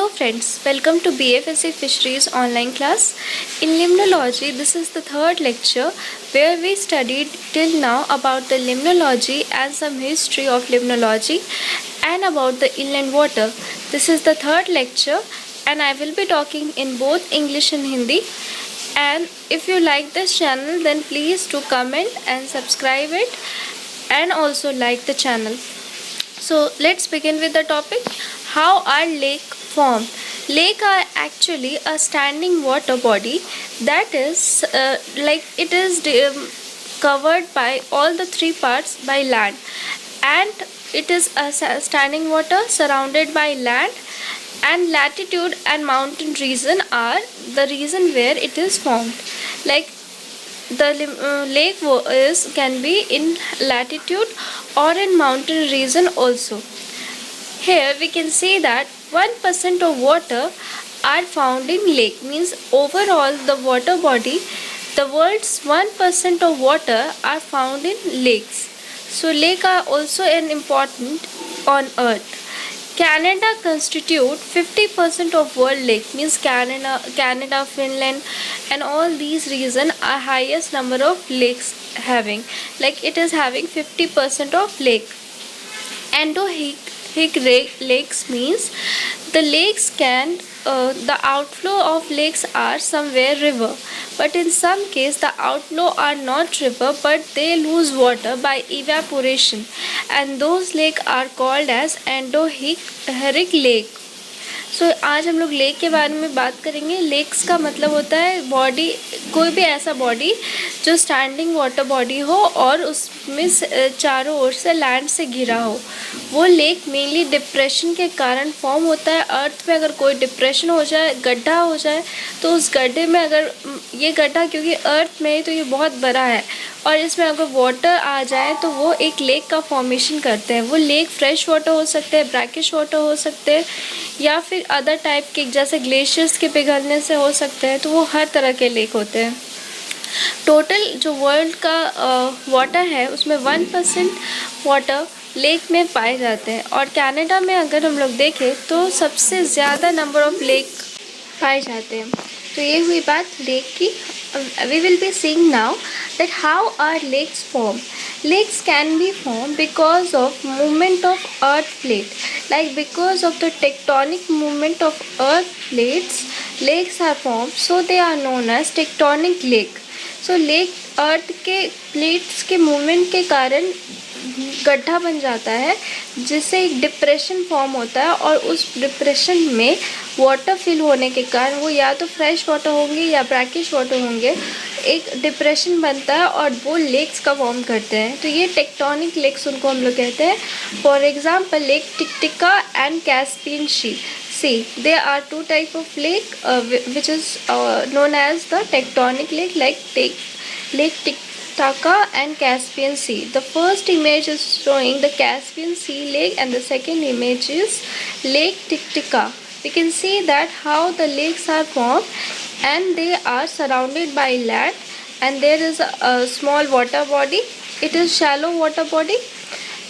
Hello friends, welcome to bfsc Fisheries online class. In limnology, this is the third lecture where we studied till now about the limnology and some history of limnology and about the inland water. This is the third lecture and I will be talking in both English and Hindi. And if you like this channel, then please do comment and subscribe it and also like the channel. So let's begin with the topic. How are lake formed? Lake are actually a standing water body that is covered by all the three parts by land, and it is a standing water surrounded by land, and latitude and mountain region are the region where it is formed. Like the lake can be in latitude or in mountain region also. Here we can see that 1% of water are found in lake, means overall the water body, the world's 1% of water are found in lakes. So lake are also an important on earth. Canada constitute 50% of world lake, means Canada, Finland and all these regions are highest number of lakes having, like it is having 50% of lake. Endorheic lakes means the lakes can the outflow of lakes are somewhere river, but in some case the outflow are not river but they lose water by evaporation, and those lakes are called as endorheic lake. सो आज हम लोग lake के बारे में बात करेंगे. Lakes का मतलब होता है बॉडी, कोई भी ऐसा बॉडी जो स्टैंडिंग वाटर बॉडी हो और उसमें चारों ओर से लैंड से घिरा हो. वो लेक मेनली डिप्रेशन के कारण फॉर्म होता है. अर्थ में अगर कोई डिप्रेशन हो जाए, गड्ढा हो जाए, तो उस गड्ढे में अगर ये गड्ढा क्योंकि अर्थ में है तो ये बहुत बड़ा है और इसमें अगर वाटर आ जाए तो वो एक लेक का फॉर्मेशन करते हैं. वो लेक फ्रेश वाटर हो सकते हैं, ब्रैकिश वाटर हो सकते हैं या फिर अदर टाइप के जैसे ग्लेशियर्स के पिघलने से हो सकते हैं. तो वो हर तरह के लेक होते हैं. टोटल जो वर्ल्ड का वाटर है उसमें 1% वाटर लेक में पाए जाते हैं. और कनाडा में अगर हम लोग देखें तो सबसे ज़्यादा नंबर ऑफ लेक पाए जाते हैं. तो ये हुई बात लेक की. We will be seeing now that how are lakes formed. Lakes can be formed because of movement of earth plate. Like because of the tectonic movement of earth plates, lakes are formed. So they are known as tectonic lake. So lake earth के plates के movement के कारण गड्ढा बन जाता है जिससे एक डिप्रेशन फॉर्म होता है और उस डिप्रेशन में वाटर फिल होने के कारण वो या तो फ्रेश वाटर होंगे या ब्रैकिश वाटर होंगे, एक डिप्रेशन बनता है और वो लेक्स का फॉर्म करते हैं. तो ये टेक्टोनिक लेक्स उनको हम लोग कहते हैं. For example lake Titicaca and Caspian sea, there are two type of lake which is known as the tectonic lake, like Lake Titicaca and Caspian Sea. The first image is showing the Caspian Sea lake and the second image is Lake Titicaca. We can see that how the lakes are formed and they are surrounded by land, and there is a small water body. It is shallow water body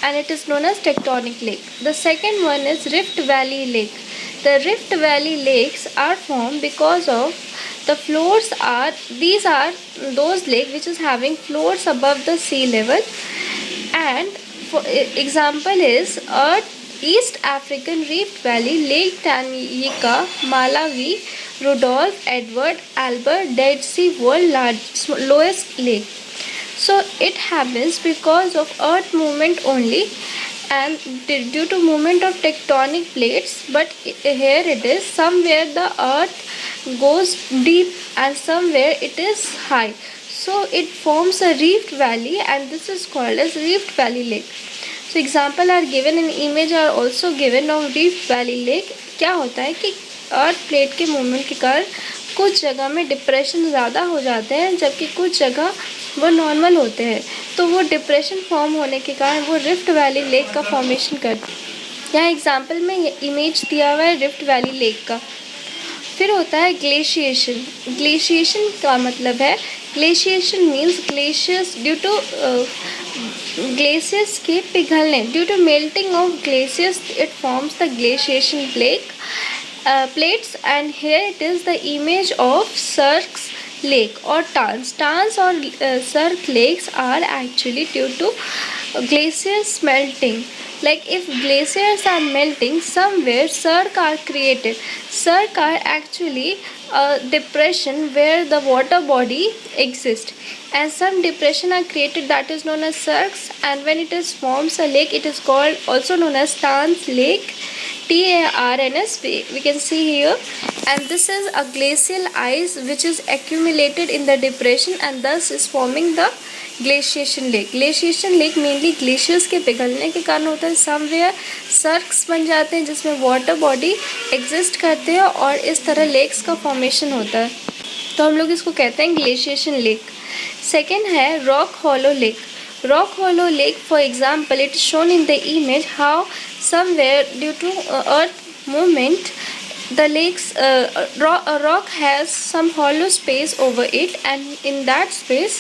and it is known as tectonic lake. The second one is Rift Valley lake. The Rift Valley lakes are formed because of the floors are, these are those lakes which is having floors above the sea level, and for example is East African Rift Valley, Lake Tanganyika, Malawi, Rudolph, Edward, Albert, Dead Sea, world lowest lake. So it happens because of earth movement only and due to movement of tectonic plates, but here it is somewhere the earth goes deep and somewhere it is high, so it forms a rift valley and this is called as Rift Valley lake. So example are given in image are also given of Rift Valley lake. क्या होता है कि अर्थ plate के movement के कारण कुछ जगह में डिप्रेशन ज़्यादा हो जाते हैं जबकि कुछ जगह वो नॉर्मल होते हैं. तो वो डिप्रेशन फॉर्म होने के कारण वो रिफ्ट वैली लेक का फॉर्मेशन करते हैं. यहाँ एग्जांपल में इमेज दिया हुआ है रिफ्ट वैली लेक का. फिर होता है ग्लेशिएशन. ग्लेशिएशन का मतलब है, glaciation means glaciers due to glaciers के पिघलने, due to melting of glaciers it forms the glaciation lake plates, and here it is the image of Cirque's lake or Tarns. Tarns or Cirque lakes are actually due to glaciers melting. Like if glaciers are melting somewhere, cirques are created. Cirques are actually a depression where the water body exists, and some depression are created that is known as cirques, and when it is forms a lake, it is called also known as Tarns lake. TARNS we can see here, and this is a glacial ice which is accumulated in the depression and thus is forming the glaciation lake. Glaciation lake mainly glaciers के पिघलने के कारण होता है. Somewhere सर्क्स बन जाते हैं जिसमें वाटर बॉडी एग्जिस्ट करते हैं और इस तरह लेक्स का फॉर्मेशन होता है, तो हम लोग इसको कहते हैं ग्लेशिएशन लेक. सेकेंड है rock hollow lake. Rock hollow lake, for example, it is shown in the image how somewhere due to earth movement the lakes rock has some hollow space over it, and in that space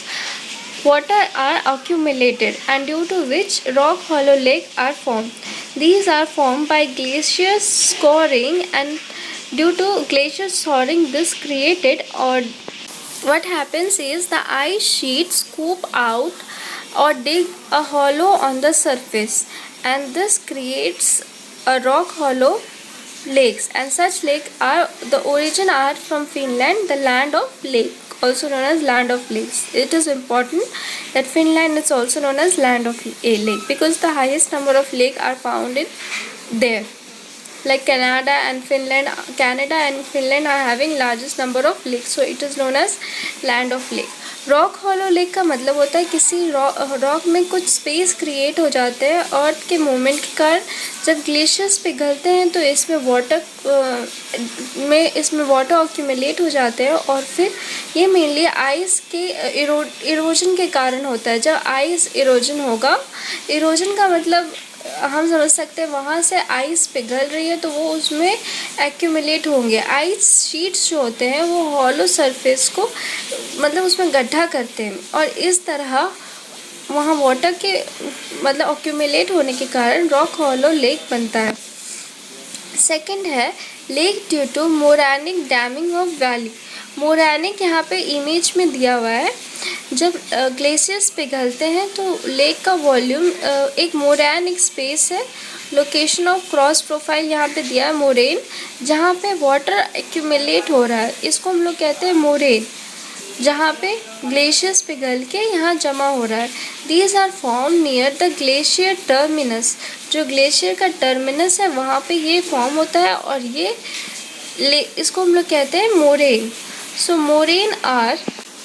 water are accumulated, and due to which rock hollow lake are formed. These are formed by glaciers scoring, and due to glaciers soaring this created, or what happens is the ice sheet scoop out or dig a hollow on the surface, and this creates a rock hollow lakes, and such lake are the origin are from Finland, the land of lake, also known as land of lakes. It is important that Finland is also known as land of a lake because the highest number of lake are found in there. Like Canada and Finland are having largest number of lakes, so it is known as land of lake. Rock hollow lake का मतलब होता है किसी rock में कुछ space create हो जाते हैं अर्थ के मूवमेंट के कारण. जब ग्लेशियर्स पिघलते हैं तो इसमें वाटर ऑक्यूमुलेट हो जाते हैं, और फिर ये मेनली आइस के इरोजन के कारण होता है. जब आइस इरोजन होगा, इरोजन का मतलब हम समझ सकते हैं वहाँ से आइस पिघल रही है तो वो उसमें एक्यूमुलेट होंगे. आइस शीट्स जो होते हैं वो हॉलो सरफेस को मतलब उसमें गड्ढा करते हैं, और इस तरह वहाँ वाटर के मतलब एक्यूमुलेट होने के कारण रॉक हॉलो लेक बनता है. सेकंड है lake due to morainic damming of valley. Morainic यहाँ पे इमेज में दिया हुआ है. जब ग्लेशियर्स पिघलते हैं तो लेक का वॉल्यूम एक मोरानिक स्पेस है. लोकेशन ऑफ क्रॉस प्रोफाइल यहाँ पे दिया है मोरेन, जहाँ पे वाटर एक्यूमुलेट हो रहा है, इसको हम लोग कहते हैं मोरेन, जहाँ पे ग्लेशियर्स पिघल के यहाँ जमा हो रहा है. These are form near the glacier terminus. जो ग्लेशियर का टर्मिनस है वहाँ पे ये फॉर्म होता है, और ये इसको हम लोग कहते हैं moraine. So moraine are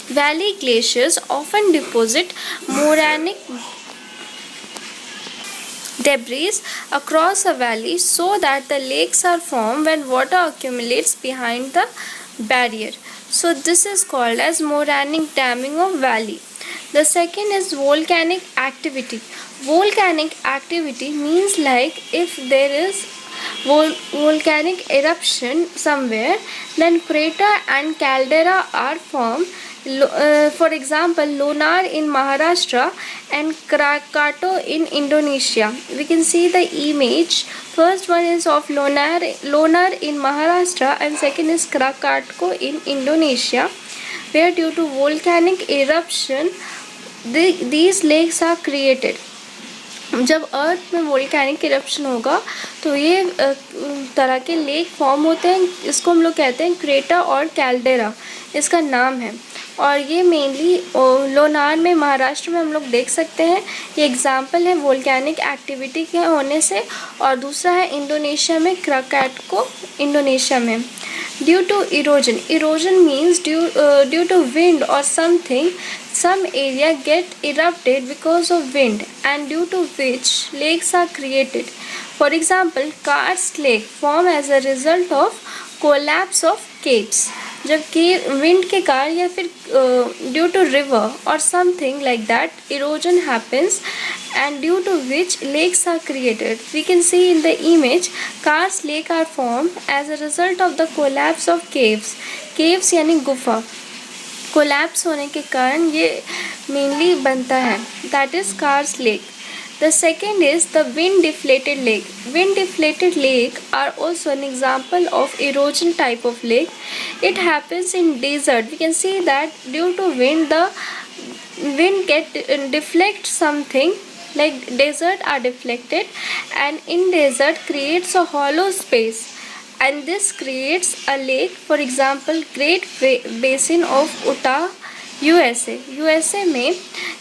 valley glaciers often deposit moranic debris across a valley so that the lakes are formed when water accumulates behind the barrier. So this is called as moranic damming of valley. The second is volcanic activity. Volcanic activity means like if there is volcanic eruption somewhere, then crater and caldera are formed. For example, Lonar in Maharashtra and Krakatoa in Indonesia. We can see the image. First one is of Lonar in Maharashtra, and second is Krakatoa in Indonesia, where due to volcanic eruption these lakes are created. जब अर्थ में volcanic eruption होगा तो ये तरह के lake form होते हैं. इसको हम लोग कहते हैं क्रेटा और कैल्डेरा, इसका नाम है. और ये मेनली लोनार में महाराष्ट्र में हम लोग देख सकते हैं. ये एग्जांपल है वोल्केनिक एक्टिविटी के होने से. और दूसरा है इंडोनेशिया में क्राकाटको इंडोनेशिया में. Due to erosion. Erosion means due to wind और something, some area get erupted because of wind, and due to which lakes are created. For example, Karst Lake form as a result of collapse of caves. जब wind के कारण या फिर due to river और something like that erosion happens, and due to which lakes are created. We can see in the image Karst Lake are formed as a result of the collapse of caves. Caves यानी गुफा collapse होने के कारण ये mainly बनता है, that is cars lake. The second is the wind deflated lake. Wind deflated lake are also an example of erosion type of lake. It happens in desert. We can see that due to wind, the wind deflect something, like desert are deflected, and in desert creates a hollow space, and this creates a lake. For example, Great Basin of Utah, USA में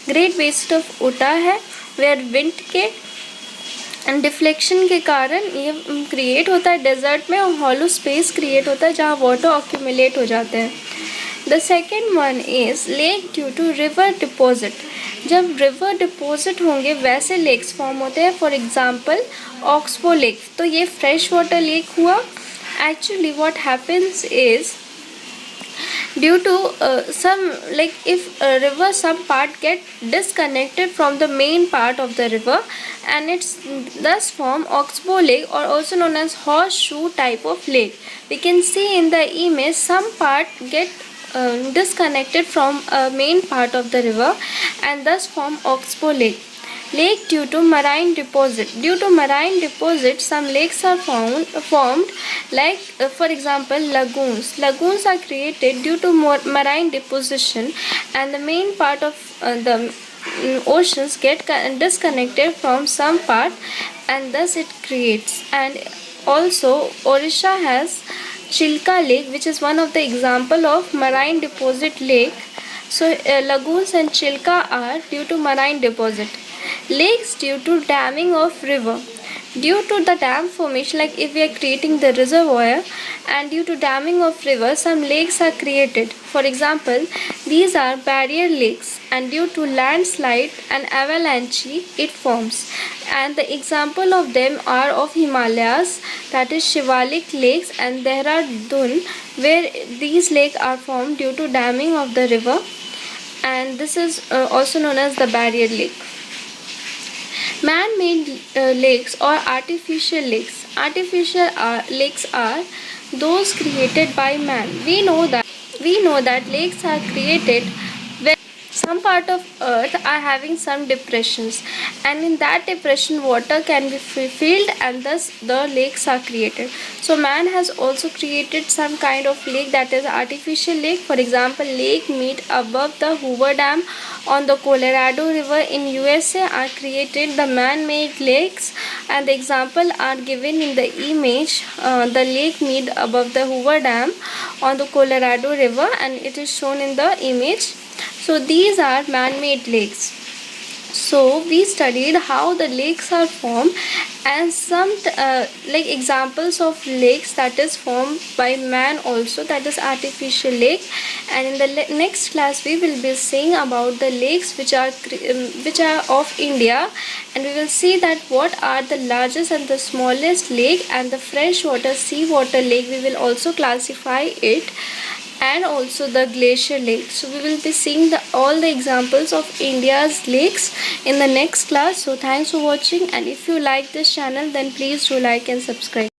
great basin of उटा है, where wind के and deflection के कारण ये create होता है desert में, और हॉलो स्पेस क्रिएट होता है जहाँ वाटर ऑक्यूमुलेट हो जाते हैं. The second one is lake due to river deposit. जब रिवर डिपॉजिट होंगे वैसे लेक्स फॉर्म होते हैं. फॉर एग्जांपल ऑक्सबो लेक, तो ये फ्रेश वाटर लेक हुआ. Actually what happens is due to some, like if a river some part get disconnected from the main part of the river, and it's thus form oxbow lake, or also known as horseshoe type of lake. We can see in the image some part get disconnected from a main part of the river, and thus form oxbow lake. Lake due to marine deposit. Due to marine deposit, some lakes are formed, like for example lagoons. Lagoons are created due to marine deposition, and the main part of the oceans get disconnected from some part, and thus it creates. And also Odisha has Chilka Lake, which is one of the example of marine deposit lake. So lagoons and Chilka are due to marine deposit. Lakes due to damming of river. Due to the dam formation, like if we are creating the reservoir, and due to damming of river, some lakes are created. For example, these are barrier lakes, and due to landslide and avalanche it forms. And the example of them are of Himalayas, that is Shivalik lakes, and Dehradun, where these lakes are formed due to damming of the river, and this is also known as the barrier lake. Man-made lakes or artificial lakes. Artificial lakes are those created by man. We know that lakes are created when some part of earth are having some depressions, and in that depression water can be filled, and thus the lakes are created. So man has also created some kind of lake, that is artificial lake. For example, Lake Mead above the Hoover Dam on the Colorado River in USA are created the man-made lakes, and the example are given in the image. The Lake Mead above the Hoover Dam on the Colorado River, and it is shown in the image. So these are man-made lakes. So we studied how the lakes are formed, and some like examples of lakes that is formed by man also, that is artificial lake. And in the next class we will be seeing about the lakes which are of India, and we will see that what are the largest and the smallest lake, and the freshwater seawater lake we will also classify it, and also the glacier lake. So we will be seeing all the examples of India's lakes in the next class. So thanks for watching, and if you like this channel then please do like and subscribe.